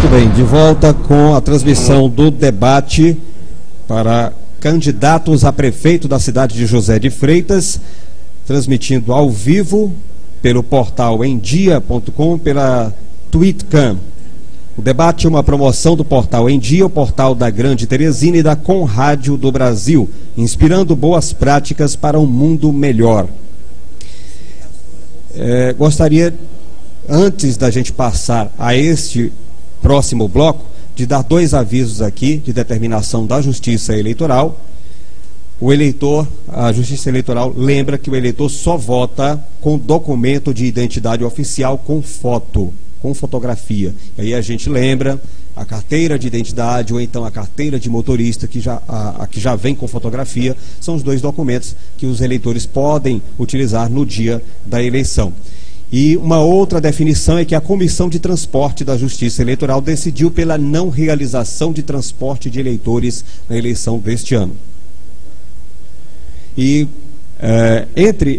Muito bem, de volta com a transmissão do debate para candidatos a prefeito da cidade de José de Freitas, transmitindo ao vivo pelo portal endia.com, pela Tweetcam. O debate é uma promoção do portal Em Dia, o portal da Grande Teresina e da Conrádio do Brasil, inspirando boas práticas para um mundo melhor. Gostaria, antes da gente passar a este próximo bloco, de dar dois avisos aqui de determinação da Justiça Eleitoral. O eleitor, a Justiça Eleitoral lembra que o eleitor só vota com documento de identidade oficial com foto, com fotografia. E aí a gente lembra a carteira de identidade ou então a carteira de motorista que já vem com fotografia, são os dois documentos que os eleitores podem utilizar no dia da eleição. E uma outra definição é que a Comissão de Transporte da Justiça Eleitoral decidiu pela não realização de transporte de eleitores na eleição deste ano. E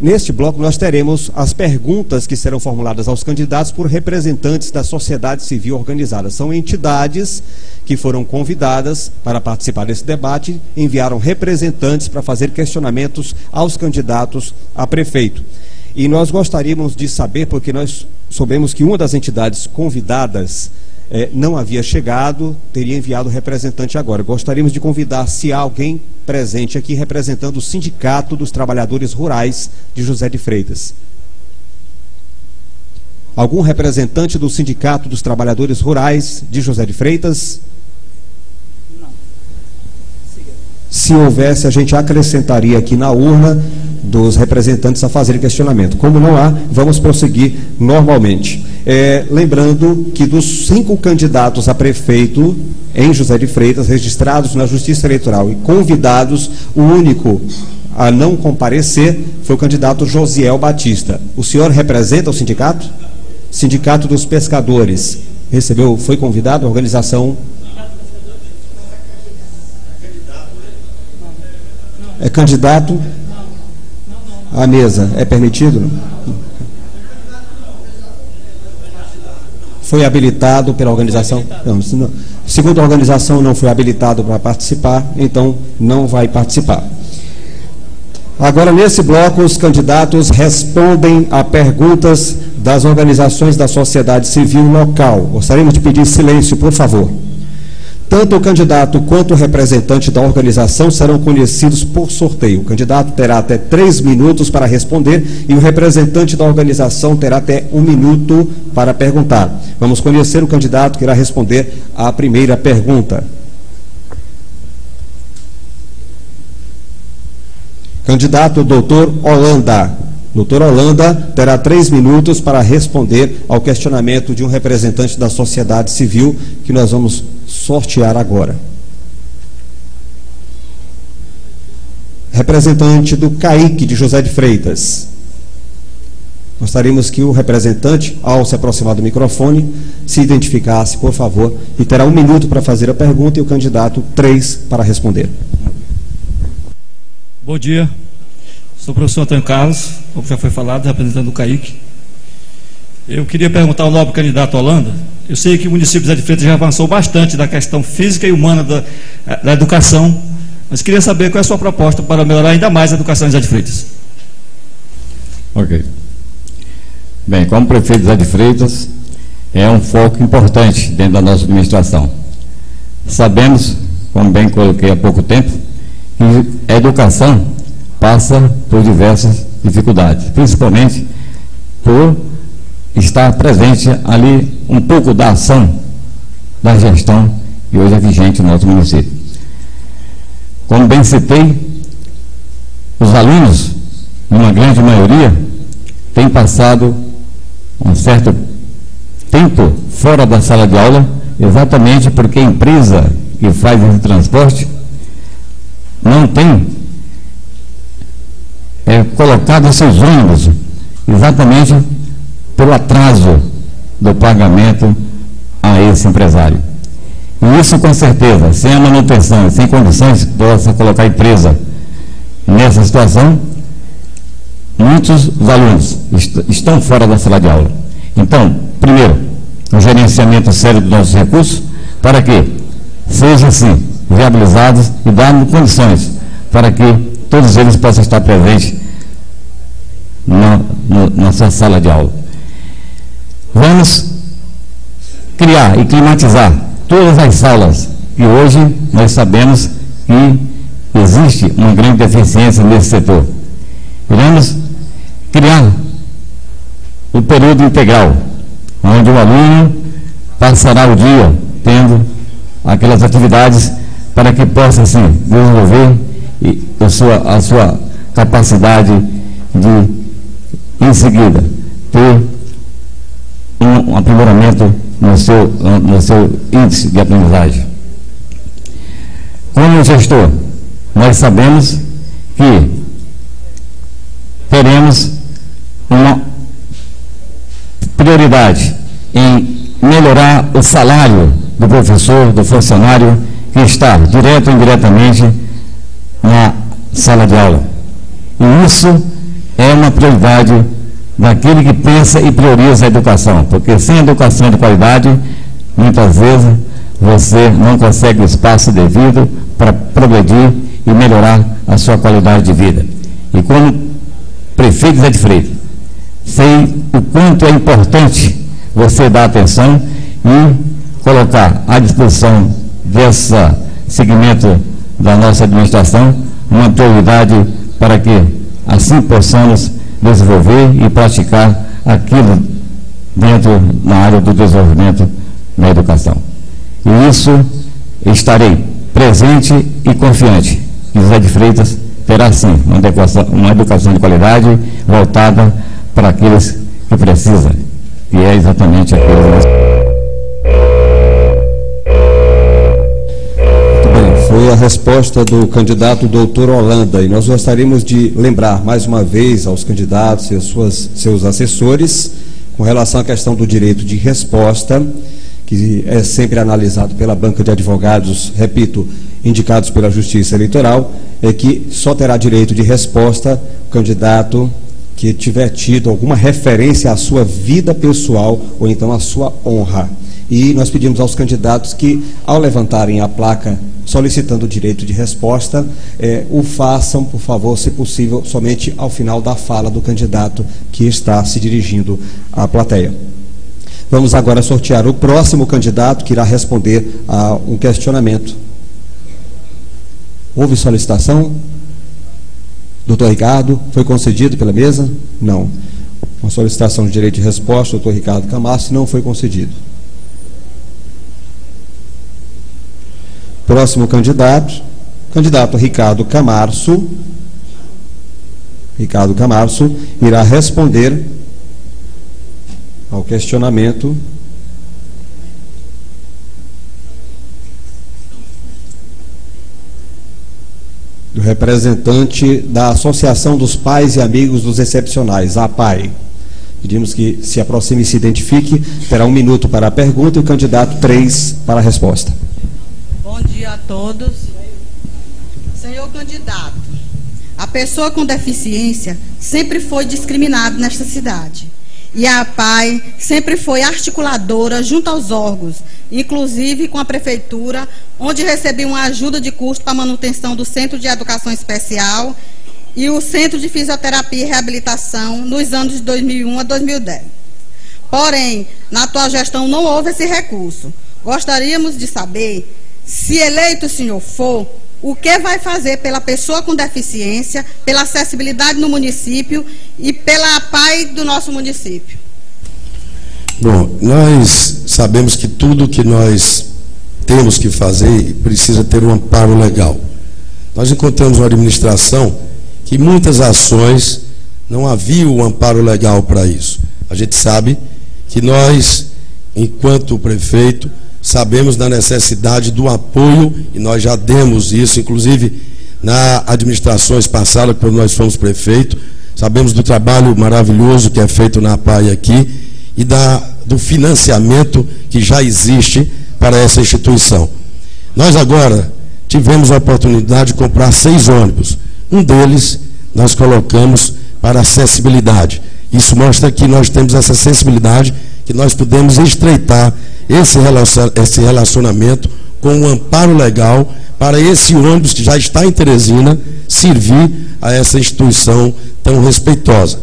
neste bloco nós teremos as perguntas que serão formuladas aos candidatos por representantes da sociedade civil organizada. São entidades que foram convidadas para participar desse debate, enviaram representantes para fazer questionamentos aos candidatos a prefeito. E nós gostaríamos de saber, porque nós soubemos que uma das entidades convidadas não havia chegado, teria enviado o representante agora. Gostaríamos de convidar, se há alguém presente aqui representando o Sindicato dos Trabalhadores Rurais de José de Freitas. Algum representante do Sindicato dos Trabalhadores Rurais de José de Freitas? Não. Se houvesse, a gente acrescentaria aqui na urna dos representantes a fazer questionamento. Como não há, vamos prosseguir normalmente. Lembrando que dos 5 candidatos a prefeito em José de Freitas, registrados na Justiça Eleitoral e convidados, o único a não comparecer foi o candidato Josiel Batista. O senhor representa o sindicato? Sindicato dos Pescadores. Foi convidado a organização? É candidato? A mesa é permitido? Foi habilitado pela organização? Não, segundo a organização não foi habilitado para participar, então não vai participar. Agora, nesse bloco, os candidatos respondem a perguntas das organizações da sociedade civil local. Gostaríamos de pedir silêncio, por favor. Tanto o candidato quanto o representante da organização serão conhecidos por sorteio. O candidato terá até 3 minutos para responder e o representante da organização terá até 1 minuto para perguntar. Vamos conhecer o candidato que irá responder à primeira pergunta. Candidato Dr. Holanda. Dr. Holanda terá 3 minutos para responder ao questionamento de um representante da sociedade civil que nós vamos sortear agora. Representante do CAIC de José de Freitas. Gostaríamos que o representante, ao se aproximar do microfone, se identificasse, por favor, e terá 1 minuto para fazer a pergunta e o candidato 3 para responder. Bom dia. Sou o professor Antônio Carlos, como já foi falado, representando o CAIC. Eu queria perguntar ao nobre candidato Holanda. Eu sei que o município de José de Freitas já avançou bastante da questão física e humana da educação, mas queria saber qual é a sua proposta para melhorar ainda mais a educação em José de Freitas. Ok. Bem, como prefeito de José de Freitas, é um foco importante dentro da nossa administração. Sabemos, como bem coloquei há pouco tempo, que a educação passa por diversas dificuldades, principalmente por estar presente ali um pouco da ação da gestão que hoje é vigente no nosso município. Como bem citei, os alunos, numa grande maioria, têm passado um certo tempo fora da sala de aula, exatamente porque a empresa que faz esse transporte não tem colocado seus ônibus exatamente pelo atraso do pagamento a esse empresário. E isso, com certeza, sem a manutenção, sem condições que possa colocar a empresa nessa situação, muitos alunos estão fora da sala de aula. Então, primeiro, um gerenciamento sério dos nossos recursos, para que sejam, assim, viabilizados e dando condições para que todos eles possam estar presentes na sua sala de aula. Vamos criar e climatizar todas as salas, que hoje nós sabemos que existe uma grande deficiência nesse setor. Iremos criar o período integral, onde o aluno passará o dia tendo aquelas atividades para que possa, assim, desenvolver a sua capacidade de, em seguida, ter um aprimoramento no seu índice de aprendizagem. Como gestor, nós sabemos que teremos uma prioridade em melhorar o salário do professor, do funcionário que está direto ou indiretamente na sala de aula. E isso é uma prioridade daquele que pensa e prioriza a educação, porque sem educação de qualidade, muitas vezes você não consegue o espaço devido para progredir e melhorar a sua qualidade de vida. E como prefeito Zé de Freitas, sei o quanto é importante você dar atenção e colocar à disposição desse segmento da nossa administração uma prioridade para que assim possamos desenvolver e praticar aquilo dentro da área do desenvolvimento da educação. E isso estarei presente e confiante que Zé de Freitas terá sim uma educação de qualidade voltada para aqueles que precisam, e é exatamente aqueles. Foi a resposta do candidato doutor Holanda, e nós gostaríamos de lembrar mais uma vez aos candidatos e seus assessores com relação à questão do direito de resposta, que é sempre analisado pela banca de advogados, repito, indicados pela Justiça Eleitoral, é que só terá direito de resposta o candidato que tiver tido alguma referência à sua vida pessoal ou então à sua honra. E nós pedimos aos candidatos que, ao levantarem a placa solicitando o direito de resposta, o façam, por favor, se possível, somente ao final da fala do candidato que está se dirigindo à plateia. Vamos agora sortear o próximo candidato que irá responder a um questionamento. Houve solicitação? Doutor Ricardo, foi concedido pela mesa? Não. Uma solicitação de direito de resposta, doutor Ricardo Camarço, não foi concedido. Próximo candidato, candidato Ricardo Camarço. Ricardo Camarço irá responder ao questionamento do representante da Associação dos Pais e Amigos dos Excepcionais, a APAE. Pedimos que se aproxime e se identifique. Terá 1 minuto para a pergunta e o candidato 3 para a resposta. Bom dia a todos. Senhor candidato, a pessoa com deficiência sempre foi discriminada nesta cidade. E a APAE sempre foi articuladora junto aos órgãos, inclusive com a prefeitura, onde recebi uma ajuda de custo para a manutenção do Centro de Educação Especial e o Centro de Fisioterapia e Reabilitação nos anos de 2001 a 2010. Porém, na atual gestão não houve esse recurso. Gostaríamos de saber, se eleito o senhor for, o que vai fazer pela pessoa com deficiência, pela acessibilidade no município e pela APAE do nosso município? Bom, nós sabemos que tudo que nós temos que fazer precisa ter um amparo legal. Nós encontramos uma administração que muitas ações não havia um amparo legal para isso. A gente sabe que nós, enquanto prefeito, sabemos da necessidade do apoio, e nós já demos isso, inclusive nas administrações passadas, quando nós fomos prefeito, sabemos do trabalho maravilhoso que é feito na APAE aqui e do financiamento que já existe para essa instituição. Nós agora tivemos a oportunidade de comprar 6 ônibus. Um deles nós colocamos para acessibilidade. Isso mostra que nós temos essa sensibilidade, que nós pudemos estreitar esse relacionamento com um amparo legal para esse ônibus que já está em Teresina servir a essa instituição tão respeitosa.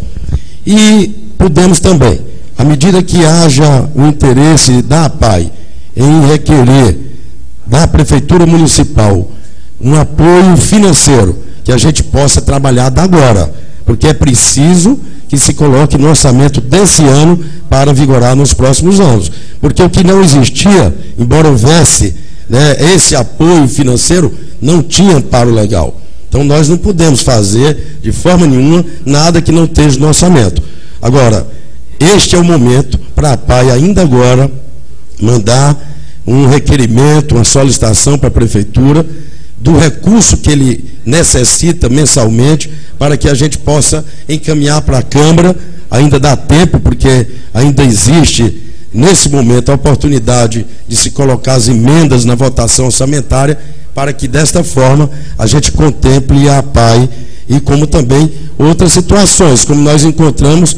E pudemos também, à medida que haja o interesse da APAI em requerer da Prefeitura Municipal um apoio financeiro, que a gente possa trabalhar da agora, porque é preciso que se coloque no orçamento desse ano para vigorar nos próximos anos. Porque o que não existia, embora houvesse, né, esse apoio financeiro, não tinha amparo legal. Então nós não podemos fazer de forma nenhuma nada que não esteja no orçamento. Agora, este é o momento para a APAI ainda agora mandar um requerimento, uma solicitação para a Prefeitura do recurso que ele necessita mensalmente para que a gente possa encaminhar para a Câmara. Ainda dá tempo, porque ainda existe nesse momento a oportunidade de se colocar as emendas na votação orçamentária, para que desta forma a gente contemple a APAI e como também outras situações, como nós encontramos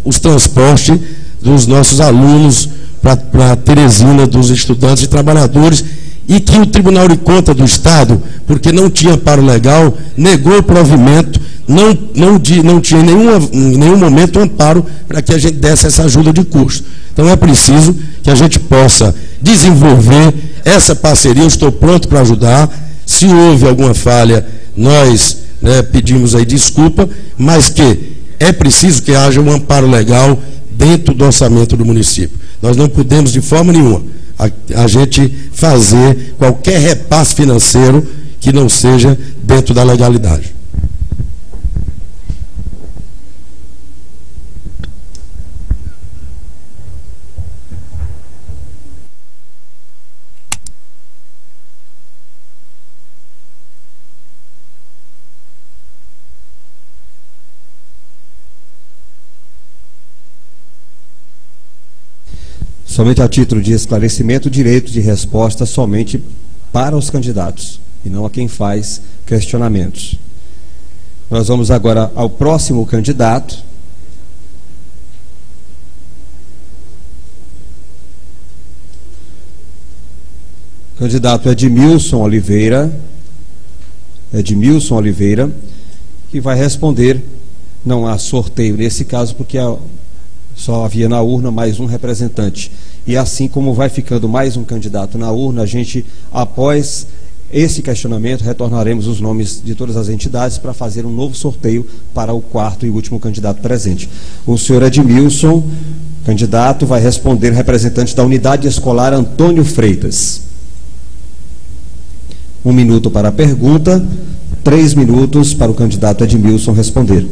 os transportes dos nossos alunos para Teresina, dos estudantes e trabalhadores, e que o Tribunal de Contas do Estado, porque não tinha amparo legal, negou o provimento, não tinha em nenhum momento amparo para que a gente desse essa ajuda de custo. Então é preciso que a gente possa desenvolver essa parceria. Eu estou pronto para ajudar. Se houve alguma falha, nós pedimos aí desculpa, mas que é preciso que haja um amparo legal dentro do orçamento do município. Nós não podemos de forma nenhuma a gente fazer qualquer repasse financeiro que não seja dentro da legalidade. Somente a título de esclarecimento, o direito de resposta somente para os candidatos e não a quem faz questionamentos. Nós vamos agora ao próximo candidato. Candidato Edmilson Oliveira. Edmilson Oliveira, que vai responder. Não há sorteio nesse caso, porque só havia na urna mais um representante. E assim como vai ficando mais um candidato na urna, a gente, após esse questionamento, retornaremos os nomes de todas as entidades para fazer um novo sorteio para o quarto e último candidato presente. O senhor Edmilson, candidato, vai responder representante da Unidade Escolar Antônio Freitas. 1 minuto para a pergunta, 3 minutos para o candidato Edmilson responder.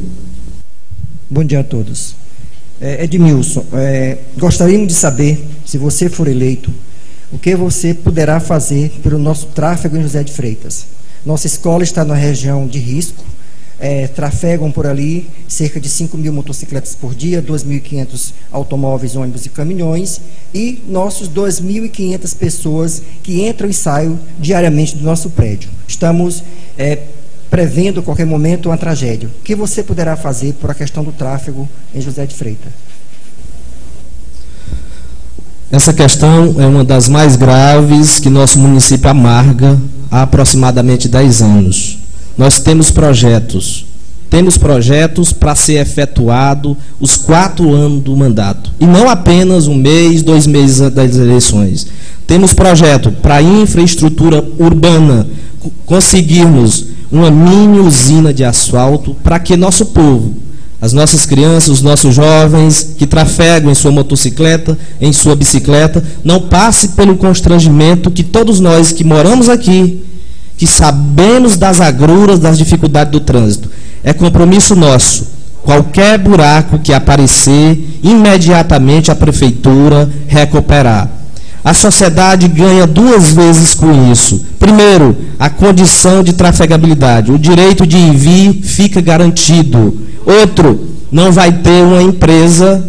Bom dia a todos. Edmilson, gostaríamos de saber, se você for eleito, o que você poderá fazer pelo nosso tráfego em José de Freitas. Nossa escola está na região de risco, trafegam por ali cerca de 5.000 motocicletas por dia, 2.500 automóveis, ônibus e caminhões, e nossos 2.500 pessoas que entram e saem diariamente do nosso prédio. Estamos prevendo a qualquer momento uma tragédia. O que você poderá fazer por a questão do tráfego em José de Freitas? Essa questão é uma das mais graves que nosso município amarga há aproximadamente 10 anos. Nós temos projetos para ser efetuado os 4 anos do mandato, e não apenas 1 mês, 2 meses antes das eleições. Temos projeto para infraestrutura urbana, conseguirmos uma mini usina de asfalto para que nosso povo, as nossas crianças, os nossos jovens que trafegam em sua motocicleta, em sua bicicleta, não passe pelo constrangimento que todos nós que moramos aqui, que sabemos das agruras, das dificuldades do trânsito. É compromisso nosso. Qualquer buraco que aparecer, imediatamente a prefeitura recuperar. A sociedade ganha 2 vezes com isso. Primeiro, a condição de trafegabilidade. O direito de ir e vir fica garantido. Outro, não vai ter uma empresa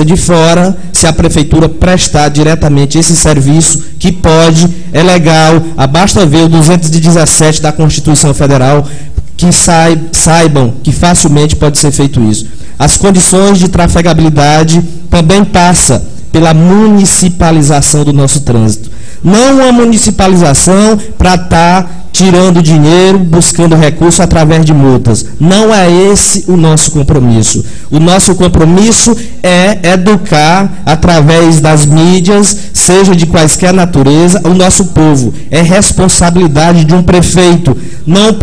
de fora se a prefeitura prestar diretamente esse serviço, que pode, é legal, basta ver o 217 da Constituição Federal, que saibam que facilmente pode ser feito isso. as condições de trafegabilidade também passa pela municipalização do nosso trânsito. Não uma municipalização para estar tirando dinheiro, buscando recurso através de multas. Não é esse o nosso compromisso. O nosso compromisso é educar através das mídias, seja de quaisquer natureza, o nosso povo. É responsabilidade de um prefeito não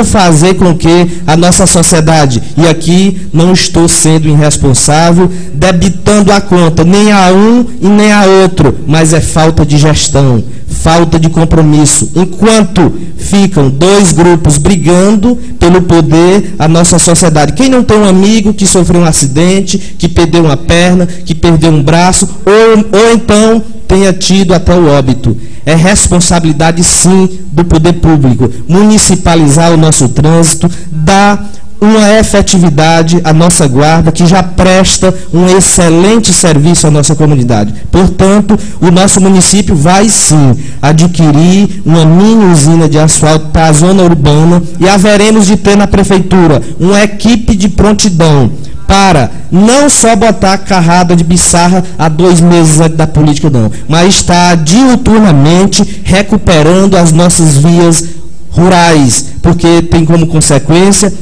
fazer com que a nossa sociedade, e aqui não estou sendo irresponsável, debitando a conta, nem a um e nem a outro, mas é falta de gestão, falta de compromisso. Enquanto ficam dois grupos brigando pelo poder, a nossa sociedade, quem não tem um amigo que sofreu um acidente, que perdeu uma perna, que perdeu um braço, ou então tenha tido até o óbito. É responsabilidade, sim, do poder público municipalizar o nosso trânsito, dar uma efetividade à nossa guarda, que já presta um excelente serviço à nossa comunidade. Portanto, o nosso município vai, sim, adquirir uma mini usina de asfalto para a zona urbana e haveremos de ter na prefeitura uma equipe de prontidão para não só botar carrada de biçarra há 2 meses antes da política, não, mas estar diuturnamente recuperando as nossas vias rurais, porque tem como consequência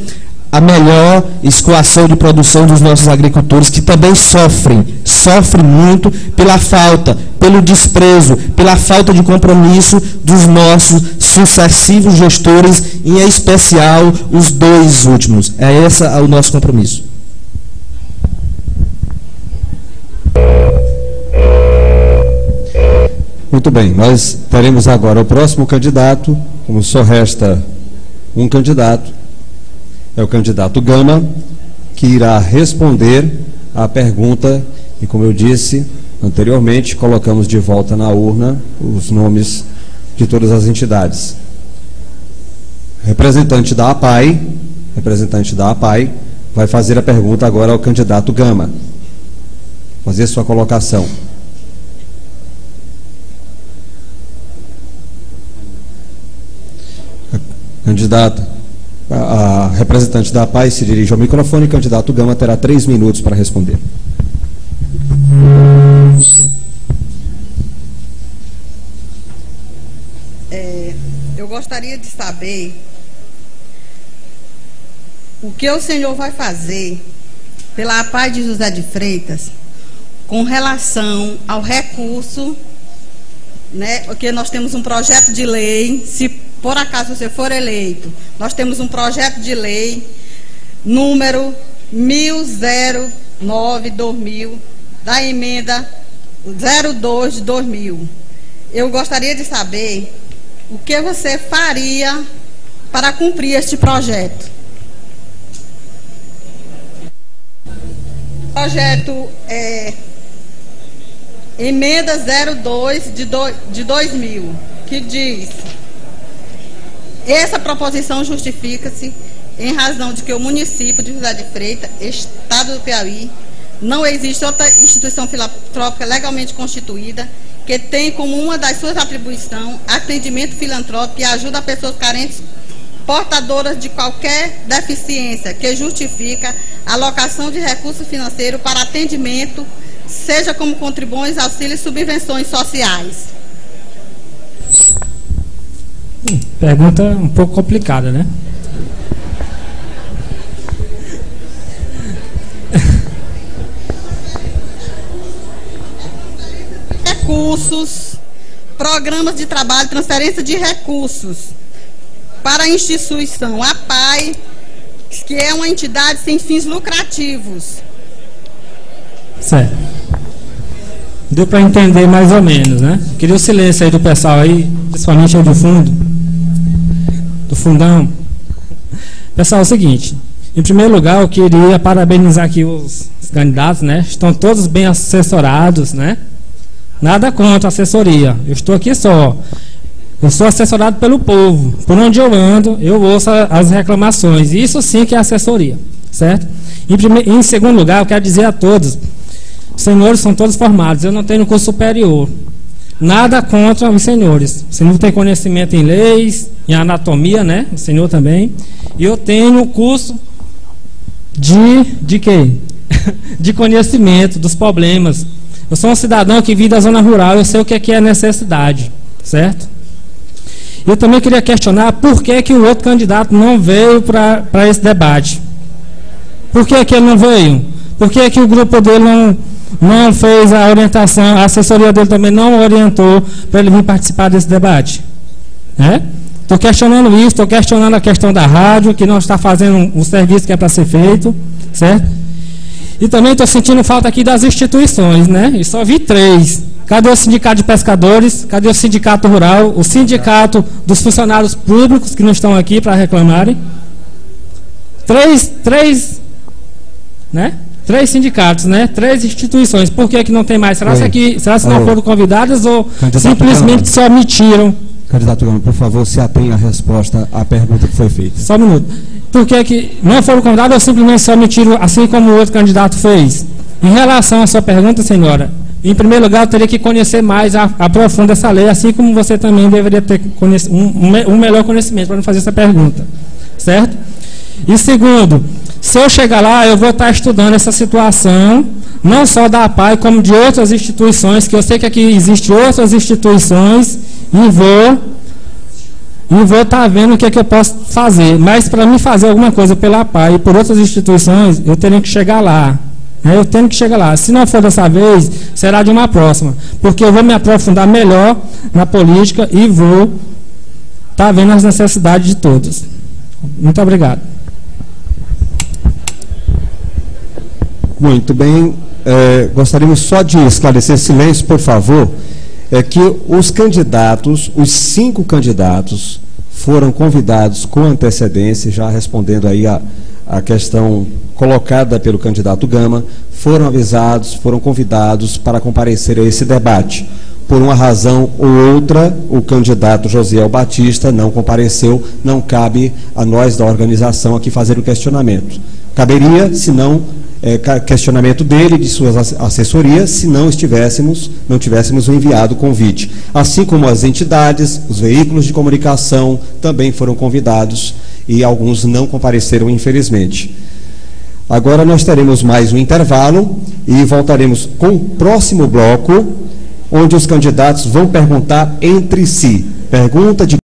a melhor escoação de produção dos nossos agricultores, que também sofrem muito pela falta, pelo desprezo, pela falta de compromisso dos nossos sucessivos gestores, em especial os 2 últimos. É esse o nosso compromisso. Muito bem, nós teremos agora o próximo candidato. Como só resta um candidato, é o candidato Gama, que irá responder à pergunta, e como eu disse anteriormente, colocamos de volta na urna os nomes de todas as entidades. Representante da APAI vai fazer a pergunta agora ao candidato Gama. Fazer sua colocação. Candidato, a representante da APAI se dirige ao microfone e o candidato Gama terá 3 minutos para responder. Eu gostaria de saber o que o senhor vai fazer pela APAI de José de Freitas com relação ao recurso, né? Porque nós temos um projeto de lei, se por acaso você for eleito, nós temos um projeto de lei número 1009/2000, da emenda 02 de 2000. Eu gostaria de saber o que você faria para cumprir este projeto. O projeto é emenda 02 de 2000, que diz: essa proposição justifica-se em razão de que o município de José de Freitas, estado do Piauí, não existe outra instituição filantrópica legalmente constituída que tem como uma das suas atribuições atendimento filantrópico e ajuda a pessoas carentes portadoras de qualquer deficiência que justifica a alocação de recursos financeiros para atendimento, seja como contribuições, auxílios e subvenções sociais. Pergunta um pouco complicada, né? Recursos, programas de trabalho, transferência de recursos para a instituição APAI, que é uma entidade sem fins lucrativos. Certo. Deu para entender mais ou menos, né? Queria o silêncio aí do pessoal aí, principalmente aí do fundo, do fundão. Pessoal, é o seguinte, em primeiro lugar eu queria parabenizar aqui os candidatos, né? Estão todos bem assessorados, né? Nada contra a assessoria, eu estou aqui só. Eu sou assessorado pelo povo. Por onde eu ando, eu ouço as reclamações. Isso sim que é assessoria, certo? Em segundo lugar, eu quero dizer a todos, os senhores são todos formados, eu não tenho curso superior. Nada contra os senhores. O senhor tem conhecimento em leis, em anatomia, né? O senhor também. E eu tenho curso de quê? De conhecimento dos problemas. Eu sou um cidadão que vive da zona rural, eu sei o que é necessidade, certo? Eu também queria questionar por que o outro candidato não veio para esse debate. Por que ele não veio? Por que o grupo dele não fez a orientação, a assessoria dele também não orientou para ele vir participar desse debate? Estou questionando isso, estou questionando a questão da rádio, que não está fazendo o serviço que é para ser feito, certo? E também estou sentindo falta aqui das instituições, né? E só vi 3. Cadê o sindicato de pescadores? Cadê o sindicato rural? O sindicato dos funcionários públicos que não estão aqui para reclamarem? 3 sindicatos, né? 3 instituições. Por que não tem mais? Será que não foram convidadas ou simplesmente se omitiram? Candidato Gama, por favor, se atenha à resposta à pergunta que foi feita. Só um minuto. Por que não foram convidados ou simplesmente se omitiram, assim como o outro candidato fez? Em relação à sua pergunta, senhora, em primeiro lugar, eu teria que conhecer mais a profundo essa lei, assim como você também deveria ter um melhor conhecimento para não fazer essa pergunta. Certo? E segundo, se eu chegar lá, eu vou estar estudando essa situação, não só da APAI, como de outras instituições, que eu sei que aqui existem outras instituições, e vou estar vendo o que é que eu posso fazer. Mas para mim fazer alguma coisa pela APAI e por outras instituições, eu tenho que chegar lá. Eu tenho que chegar lá. Se não for dessa vez, será de uma próxima. Porque eu vou me aprofundar melhor na política e vou estar vendo as necessidades de todos. Muito obrigado. Muito bem. Gostaríamos só de esclarecer, silêncio, por favor, que os candidatos, os 5 candidatos, foram convidados com antecedência, já respondendo aí a questão colocada pelo candidato Gama, foram avisados, foram convidados para comparecer a esse debate. Por uma razão ou outra, o candidato Josiel Batista não compareceu, não cabe a nós da organização aqui fazer o questionamento. Caberia, se não, questionamento dele, de suas assessorias, se não tivéssemos enviado o convite. Assim como as entidades, os veículos de comunicação também foram convidados e alguns não compareceram, infelizmente. Agora nós teremos mais um intervalo e voltaremos com o próximo bloco, onde os candidatos vão perguntar entre si. Pergunta de